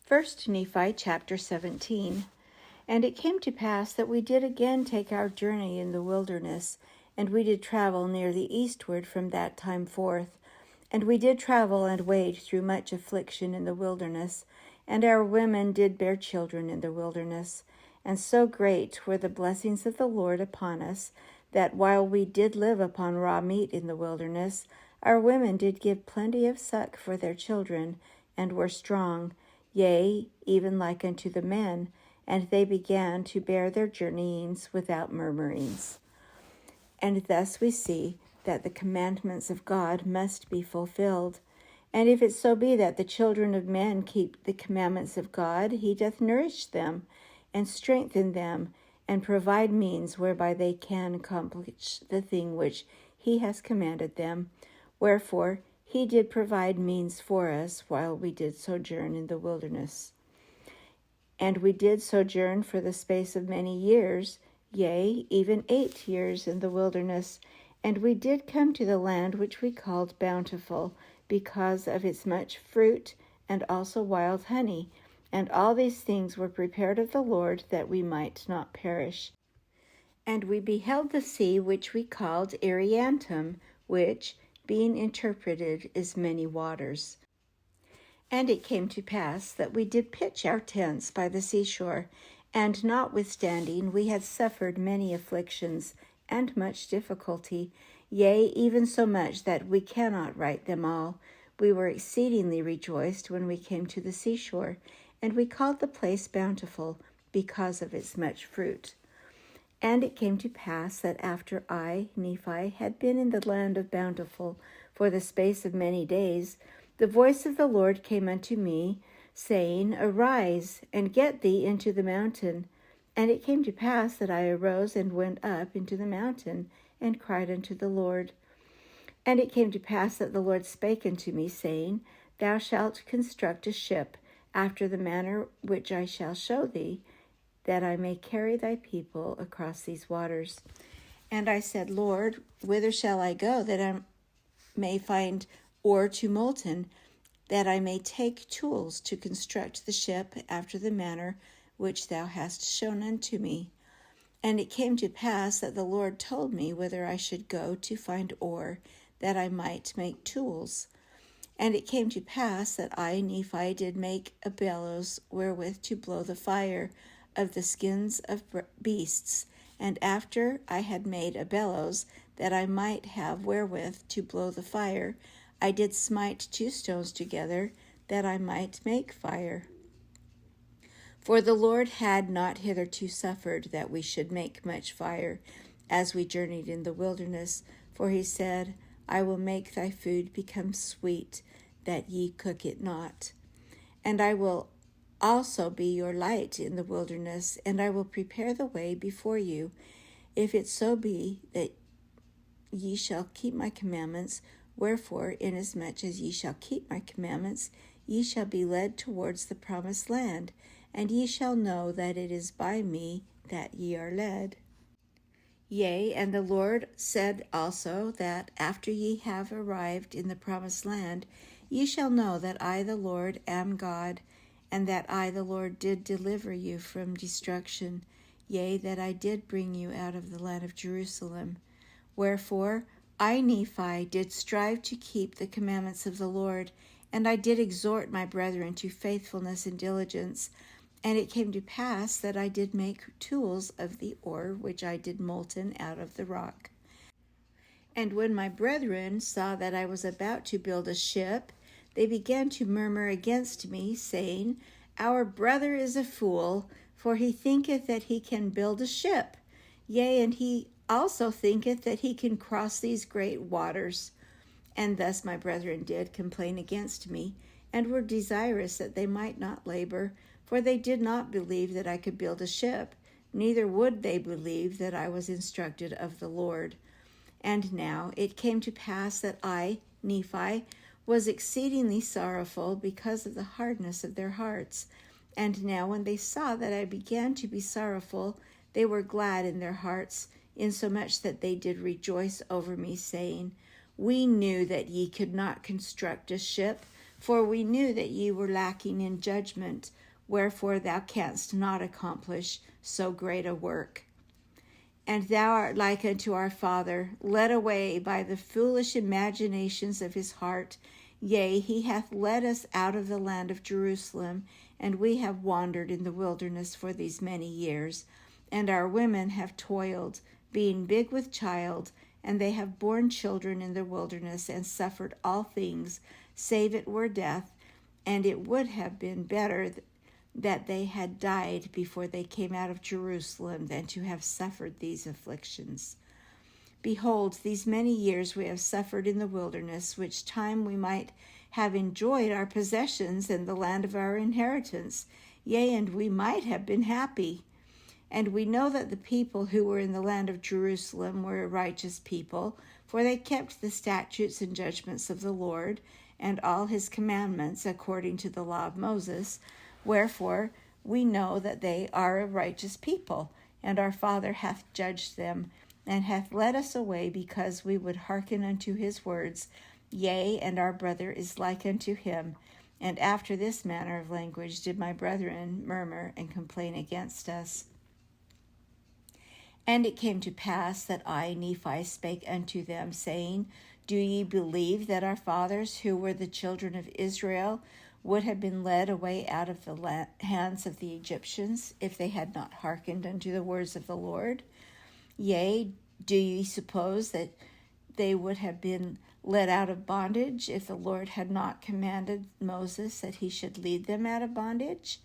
1 Nephi chapter 17. And it came to pass that we did again take our journey in the wilderness, and we did travel near the eastward from that time forth. And we did travel and wade through much affliction in the wilderness, and our women did bear children in the wilderness. And so great were the blessings of the Lord upon us, that while we did live upon raw meat in the wilderness, our women did give plenty of suck for their children, and were strong, yea, even like unto the men, and they began to bear their journeyings without murmurings. And thus we see that the commandments of God must be fulfilled. And if it so be that the children of men keep the commandments of God, he doth nourish them, and strengthen them, and provide means whereby they can accomplish the thing which he has commanded them. Wherefore he did provide means for us while we did sojourn in the wilderness. And we did sojourn for the space of many years, yea, even 8 years in the wilderness. And we did come to the land which we called Bountiful, because of its much fruit, and also wild honey. And all these things were prepared of the Lord, that we might not perish. And we beheld the sea which we called Ariantum, which, being interpreted, is many waters. And it came to pass that we did pitch our tents by the seashore, and notwithstanding we had suffered many afflictions and much difficulty, yea, even so much that we cannot write them all, we were exceedingly rejoiced when we came to the seashore, and we called the place Bountiful, because of its much fruit. And it came to pass that after I, Nephi, had been in the land of Bountiful for the space of many days, the voice of the Lord came unto me, saying, Arise, and get thee into the mountain. And it came to pass that I arose and went up into the mountain, and cried unto the Lord. And it came to pass that the Lord spake unto me, saying, Thou shalt construct a ship, after the manner which I shall show thee, that I may carry thy people across these waters. And I said, Lord, whither shall I go, that I may find ore to molten, that I may take tools to construct the ship after the manner which thou hast shown unto me? And it came to pass that the Lord told me whither I should go to find ore, that I might make tools. And it came to pass that I, Nephi, did make a bellows wherewith to blow the fire of the skins of beasts. And after I had made a bellows, that I might have wherewith to blow the fire, I did smite 2 stones together, that I might make fire. For the Lord had not hitherto suffered that we should make much fire, as we journeyed in the wilderness. For he said, I will make thy food become sweet, that ye cook it not. And I will also be your light in the wilderness, and I will prepare the way before you. If it so be that ye shall keep my commandments, wherefore, inasmuch as ye shall keep my commandments, ye shall be led towards the promised land, and ye shall know that it is by me that ye are led. Yea, and the Lord said also that after ye have arrived in the promised land, ye shall know that I, the Lord, am God, and that I, the Lord, did deliver you from destruction, yea, that I did bring you out of the land of Jerusalem. Wherefore, I, Nephi, did strive to keep the commandments of the Lord, and I did exhort my brethren to faithfulness and diligence. And it came to pass that I did make tools of the ore which I did molten out of the rock. And when my brethren saw that I was about to build a ship, they began to murmur against me, saying, Our brother is a fool, for he thinketh that he can build a ship. Yea, and he also thinketh that he can cross these great waters. And thus my brethren did complain against me, and were desirous that they might not labor, for they did not believe that I could build a ship, neither would they believe that I was instructed of the Lord. And now it came to pass that I, Nephi, was exceedingly sorrowful because of the hardness of their hearts. And now when they saw that I began to be sorrowful, they were glad in their hearts, insomuch that they did rejoice over me, saying, We knew that ye could not construct a ship, For we knew that ye were lacking in judgment, wherefore thou canst not accomplish so great a work. And thou art like unto our father, led away by the foolish imaginations of his heart. Yea, he hath led us out of the land of Jerusalem, and we have wandered in the wilderness for these many years. And our women have toiled, being big with child, and they have borne children in the wilderness, and suffered all things, save it were death. And it would have been better that they had died before they came out of Jerusalem than to have suffered these afflictions. Behold, these many years we have suffered in the wilderness, which time we might have enjoyed our possessions in the land of our inheritance. Yea, and we might have been happy. And we know that the people who were in the land of Jerusalem were a righteous people, for they kept the statutes and judgments of the Lord, and all his commandments according to the law of Moses. Wherefore we know that they are a righteous people, and our Father hath judged them, and hath led us away because we would hearken unto his words. Yea, and our brother is like unto him. And after this manner of language did my brethren murmur and complain against us. And it came to pass that I, Nephi, spake unto them, saying, Do ye believe that our fathers, who were the children of Israel, would have been led away out of the hands of the Egyptians, if they had not hearkened unto the words of the Lord? Yea, do ye suppose that they would have been led out of bondage, if the Lord had not commanded Moses that he should lead them out of bondage?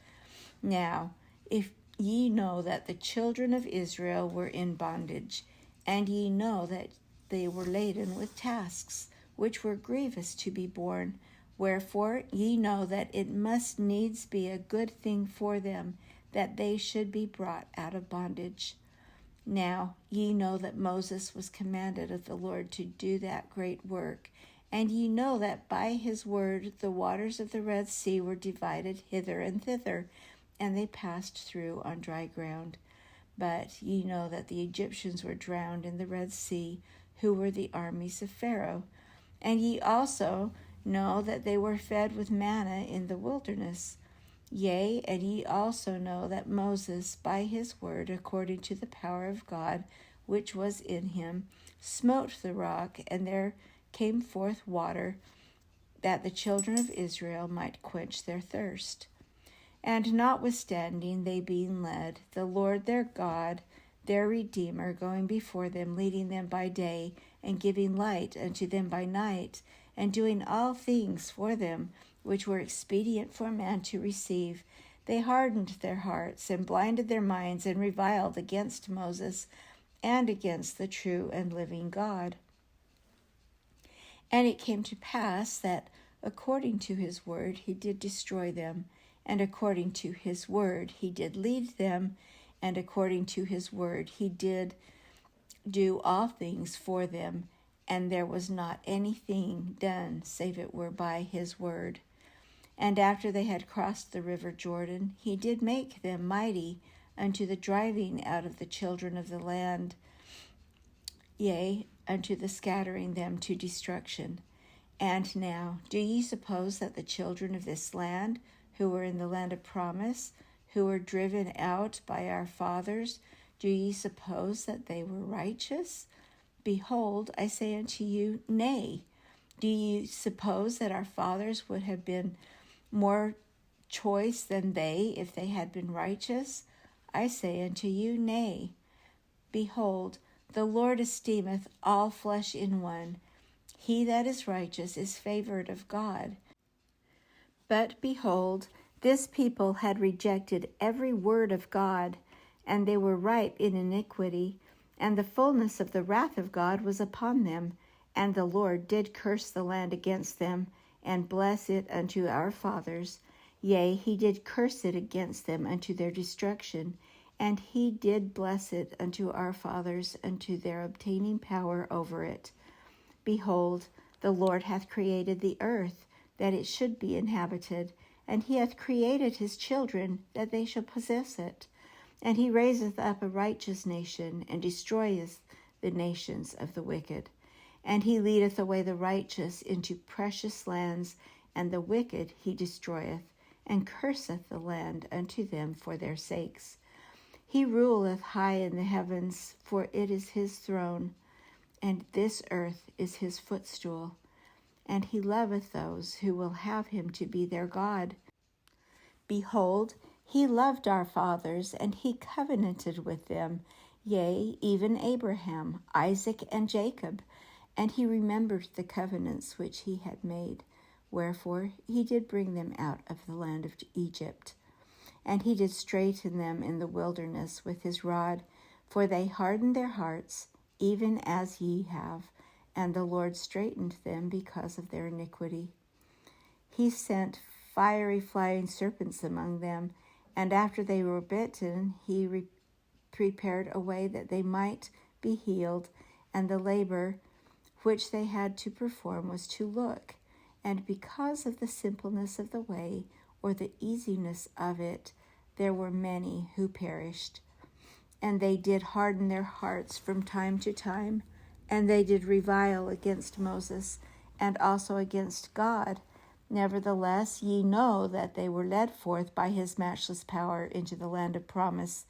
Now, if ye know that the children of Israel were in bondage, and ye know that they were laden with tasks, which were grievous to be borne, wherefore ye know that it must needs be a good thing for them that they should be brought out of bondage. Now ye know that Moses was commanded of the Lord to do that great work, and ye know that by his word the waters of the Red Sea were divided hither and thither, and they passed through on dry ground. But ye know that the Egyptians were drowned in the Red Sea, who were the armies of Pharaoh. And ye also know that they were fed with manna in the wilderness. Yea, and ye also know that Moses, by his word, according to the power of God, which was in him, smote the rock, and there came forth water, that the children of Israel might quench their thirst. And notwithstanding they being led, the Lord their God, their Redeemer, going before them, leading them by day, and giving light unto them by night, and doing all things for them, which were expedient for man to receive, they hardened their hearts, and blinded their minds, and reviled against Moses, and against the true and living God. And it came to pass that, according to his word, he did destroy them, and according to his word he did lead them, and according to his word he did do all things for them, and there was not anything done save it were by his word. And after they had crossed the river Jordan, he did make them mighty unto the driving out of the children of the land, yea, unto the scattering them to destruction. And now, do ye suppose that the children of this land, who were in the land of promise, who were driven out by our fathers, do ye suppose that they were righteous? Behold, I say unto you, nay. Do ye suppose that our fathers would have been more choice than they if they had been righteous? I say unto you, nay. Behold, the Lord esteemeth all flesh in one. He that is righteous is favored of God. But behold, this people had rejected every word of God, and they were ripe in iniquity, and the fullness of the wrath of God was upon them. And the Lord did curse the land against them, and bless it unto our fathers. Yea, he did curse it against them unto their destruction, and he did bless it unto our fathers unto their obtaining power over it. Behold, the Lord hath created the earth, that it should be inhabited, and he hath created his children, that they shall possess it. And he raiseth up a righteous nation, and destroyeth the nations of the wicked. And he leadeth away the righteous into precious lands, and the wicked he destroyeth, and curseth the land unto them for their sakes. He ruleth high in the heavens, for it is his throne, and this earth is his footstool. And he loveth those who will have him to be their God. Behold, he loved our fathers, and he covenanted with them, yea, even Abraham, Isaac, and Jacob. And he remembered the covenants which he had made. Wherefore he did bring them out of the land of Egypt. And he did straiten them in the wilderness with his rod, for they hardened their hearts, even as ye have, and the Lord straitened them because of their iniquity. He sent fiery flying serpents among them, and after they were bitten, he prepared a way that they might be healed, and the labor which they had to perform was to look. And because of the simpleness of the way, or the easiness of it, there were many who perished. And they did harden their hearts from time to time, and they did revile against Moses, and also against God. Nevertheless, ye know that they were led forth by his matchless power into the land of promise.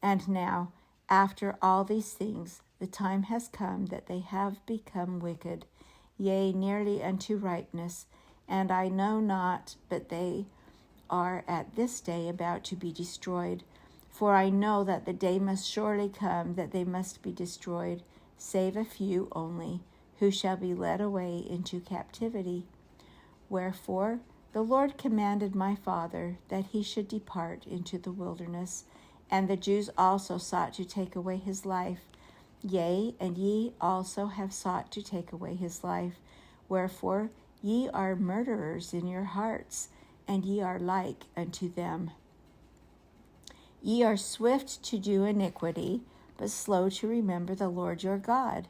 And now, after all these things, the time has come that they have become wicked, yea, nearly unto ripeness, and I know not, but they are at this day about to be destroyed. For I know that the day must surely come that they must be destroyed, save a few only, who shall be led away into captivity. Wherefore the Lord commanded my father that he should depart into the wilderness, and the Jews also sought to take away his life. Yea, and ye also have sought to take away his life. Wherefore ye are murderers in your hearts, and ye are like unto them. Ye are swift to do iniquity, but slow to remember the Lord your God.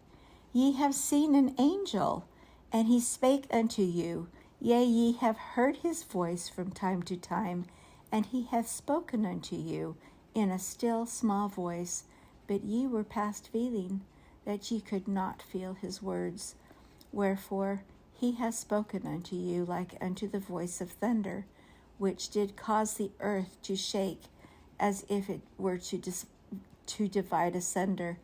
Ye have seen an angel, and he spake unto you. Yea, ye have heard his voice from time to time, and he hath spoken unto you in a still small voice. But ye were past feeling, that ye could not feel his words. Wherefore he hath spoken unto you like unto the voice of thunder, which did cause the earth to shake, as if it were to divide asunder.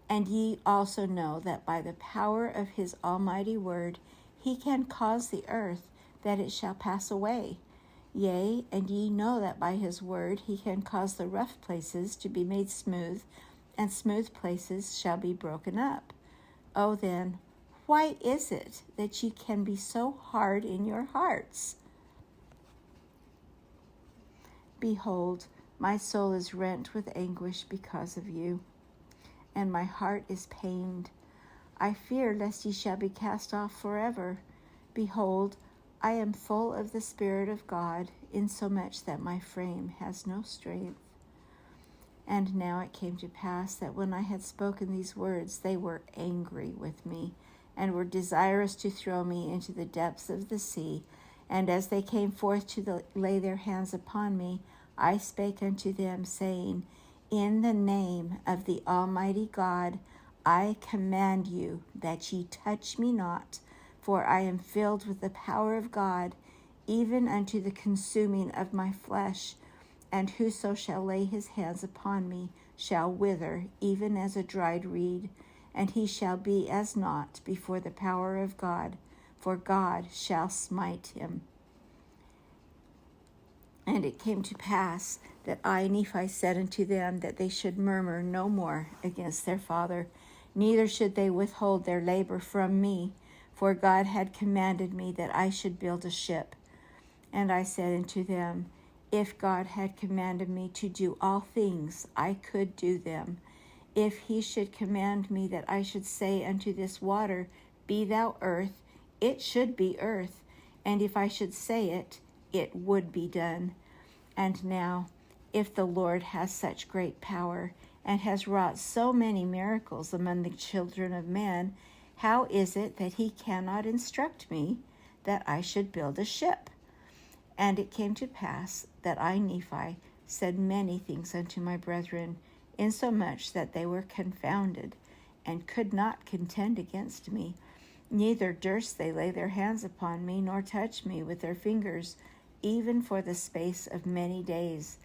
And ye also know that by the power of his almighty word he can cause the earth that it shall pass away. Yea, and ye know that by his word he can cause the rough places to be made smooth, and smooth places shall be broken up. O then, why is it that ye can be so hard in your hearts? Behold, my soul is rent with anguish because of you, and my heart is pained. I fear lest ye shall be cast off forever. Behold, I am full of the Spirit of God, insomuch that my frame has no strength. And now it came to pass that when I had spoken these words, they were angry with me, and were desirous to throw me into the depths of the sea. And as they came forth to lay their hands upon me, I spake unto them, saying, In the name of the Almighty God, I command you that ye touch me not, for I am filled with the power of God, even unto the consuming of my flesh. And whoso shall lay his hands upon me shall wither, even as a dried reed, and he shall be as naught before the power of God, for God shall smite him. And it came to pass that I, Nephi, said unto them that they should murmur no more against their father, neither should they withhold their labor from me, for God had commanded me that I should build a ship. And I said unto them, if God had commanded me to do all things, I could do them. If he should command me that I should say unto this water, Be thou earth, it should be earth. And if I should say it, it would be done. And now, if the Lord has such great power, and has wrought so many miracles among the children of men, how is it that he cannot instruct me that I should build a ship? And it came to pass that I, Nephi, said many things unto my brethren, insomuch that they were confounded, and could not contend against me. Neither durst they lay their hands upon me, nor touch me with their fingers, even for the space of many days.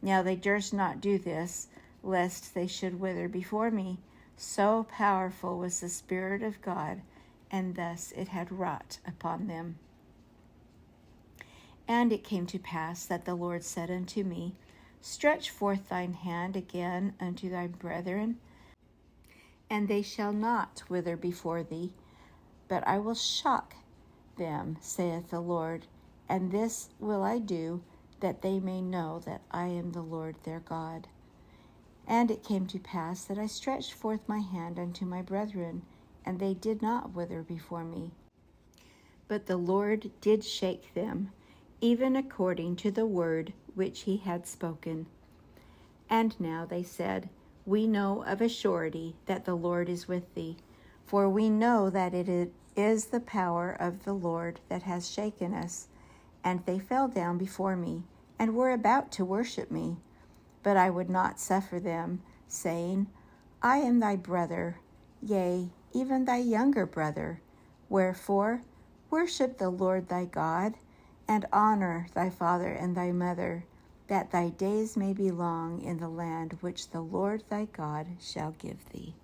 Now they durst not do this, lest they should wither before me. So powerful was the Spirit of God, and thus it had wrought upon them. And it came to pass that the Lord said unto me, Stretch forth thine hand again unto thy brethren, and they shall not wither before thee, but I will shock them, saith the Lord, and this will I do, that they may know that I am the Lord their God. And it came to pass that I stretched forth my hand unto my brethren, and they did not wither before me. But the Lord did shake them, even according to the word which he had spoken. And now they said, We know of a surety that the Lord is with thee, for we know that it is the power of the Lord that has shaken us. And they fell down before me, and were about to worship me. But I would not suffer them, saying, I am thy brother, yea, even thy younger brother. Wherefore, worship the Lord thy God, and honor thy father and thy mother, that thy days may be long in the land which the Lord thy God shall give thee.